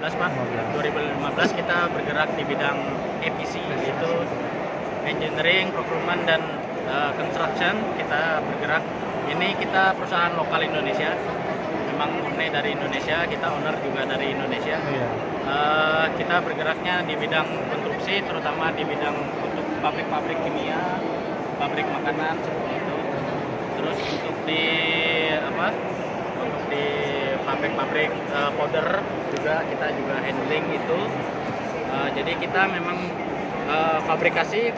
2015 Pak. 2015 kita bergerak di bidang EPC, yaitu engineering, procurement, dan construction. Kita bergerak, ini kita perusahaan lokal Indonesia, memang murni dari Indonesia, kita owner juga dari Indonesia. Kita bergeraknya di bidang konstruksi, terutama di bidang untuk pabrik-pabrik kimia, pabrik makanan seperti itu. Terus untuk di pabrik-pabrik powder juga kita juga handling itu. Jadi kita memang fabrikasi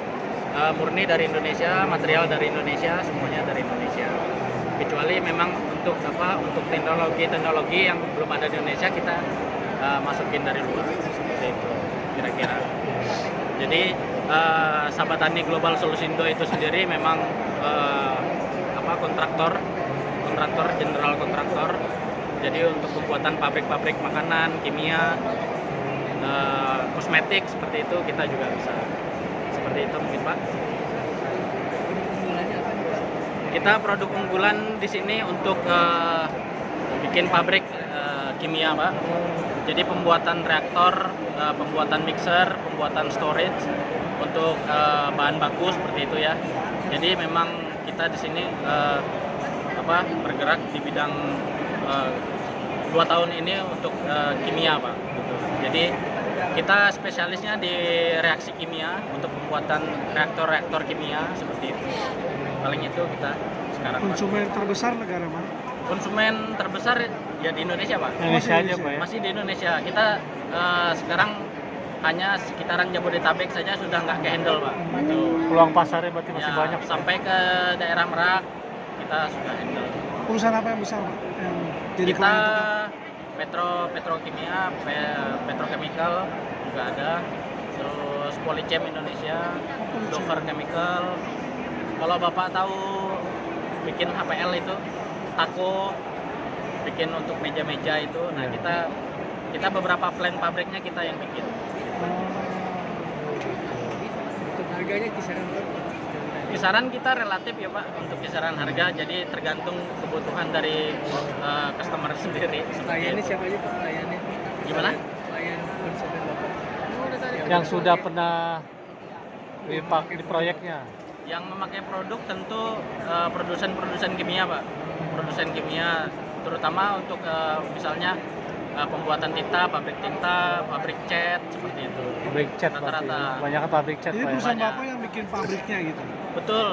murni dari Indonesia, material dari Indonesia, semuanya dari Indonesia. Kecuali memang untuk teknologi yang belum ada di Indonesia, kita masukin dari luar seperti itu kira-kira. Jadi Sabah Tani Global Solusindo itu sendiri memang kontraktor general kontraktor. Jadi untuk pembuatan pabrik-pabrik makanan, kimia, kosmetik seperti itu kita juga bisa. Seperti itu mungkin Pak. Kita produk unggulan di sini untuk bikin pabrik kimia Pak. Jadi pembuatan reaktor, pembuatan mixer, pembuatan storage untuk bahan baku seperti itu ya. Jadi memang kita di sini bergerak di bidang 2 tahun ini untuk kimia Pak. Jadi kita spesialisnya di reaksi kimia untuk pembuatan reaktor-reaktor kimia seperti itu. Paling itu kita sekarang. Konsumen terbesar negara mana? Konsumen terbesar ya di Indonesia Pak. Indonesia aja Pak ya? Masih di Indonesia. Kita sekarang hanya sekitaran Jabodetabek saja sudah nggak ke-handle Pak. Itu Peluang pasarnya berarti masih ya, banyak. sampai ke daerah Merak kita sudah handle. Perusahaan apa yang besar Pak? Yang jadi Kita klien petrokimia, petrochemical juga ada. Terus Polychem Indonesia, Dover Chemical. Kalau Bapak tahu bikin HPL itu, Tako, bikin untuk meja-meja itu. Nah, kita beberapa plant pabriknya kita yang bikin. Untuk harganya kisaran berapa? Kisaran kita relatif ya Pak untuk kisaran harga, jadi tergantung kebutuhan dari customer sendiri. Kliennya siapa aja Pak? Kliennya? Gimana? Klien konsumen Bapak. yang sudah pernah di proyeknya. Yang memakai produk tentu produsen kimia Pak. Produsen kimia terutama untuk misalnya pembuatan tinta, pabrik cat seperti itu. Pabrik cat Rata-rata. banyak pabrik cat Jadi Pak ya? perusahaan Banyak. Bapak yang bikin pabriknya gitu? Betul.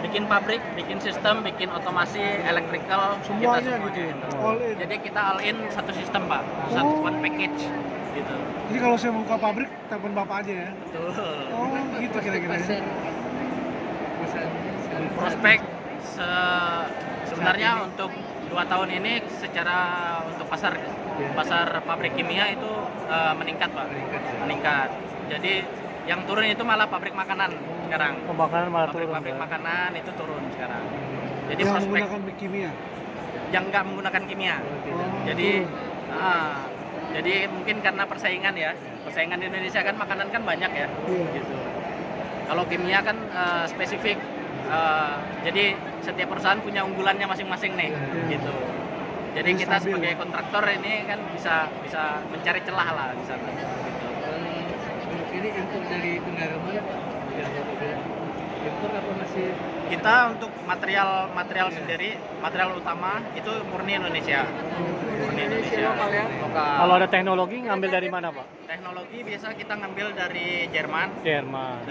Bikin pabrik, bikin sistem, bikin otomasi, electrical, Semuanya kita gitu ya? handle. All in? Jadi kita all in satu sistem Pak, satu one package gitu. Jadi kalau saya buka pabrik, telepon Bapak aja ya? Betul. Oh gitu kira-kira ya? Pasar perusahaannya sekarang Prospek sebenarnya Saat ini. untuk 2 tahun ini secara untuk pasar pabrik kimia itu meningkat Pak, meningkat. Jadi yang turun itu malah pabrik makanan sekarang. Pembakaran malah turun. Pabrik Pak. makanan itu turun sekarang. Jadi Yang prospek menggunakan kimia? yang nggak menggunakan kimia. Jadi jadi mungkin karena persaingan ya, persaingan di Indonesia kan makanan kan banyak ya, Iya. gitu. Kalau kimia kan spesifik. Jadi setiap perusahaan punya unggulannya masing-masing nih, gitu. Jadi Jadi kita stabil. sebagai kontraktor ini kan bisa mencari celah lah di sana. Gitu. Untuk ini impor dari negara mana Pak? Impor apa masih? Kita untuk material sendiri, material utama itu murni Indonesia. Murni Indonesia. Lokal ya? Lokal. Kalau ada teknologi ngambil dari mana Pak? Teknologi biasa kita ngambil dari Jerman, Jerman.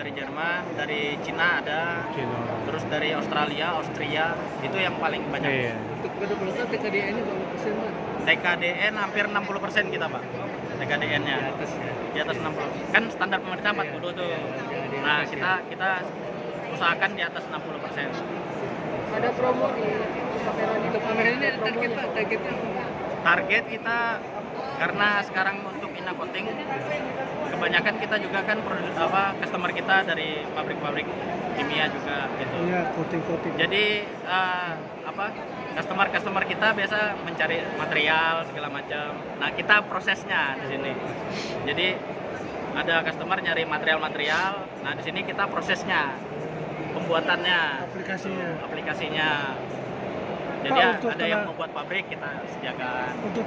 dari Cina ada, Cina. terus dari Austria, itu yang paling banyak. Iya. Untuk produk lokal TKDN-nya berapa persen Pak? TKDN hampir 60% kita Pak, TKDN-nya. Di atas ya. Di atas 60. Kan standar pemerintah 40 tuh. Nah, kita usahakan di atas 60%. Ada promo di pameran itu. Pameran ini ada target Pak, targetnya apa? Target kita karena sekarang untuk Ina Coating kebanyakan kita juga kan customer kita dari pabrik-pabrik kimia juga gitu. Iya, coating-coating. Jadi customer kita biasa mencari material segala macam. Nah, kita prosesnya di sini. Jadi ada customer nyari material-material. Nah, di sini kita prosesnya, pembuatannya, Aplikasinya. aplikasinya. Jadi Pak, untuk ada yang tenaga- mau buat pabrik kita sediakan. Untuk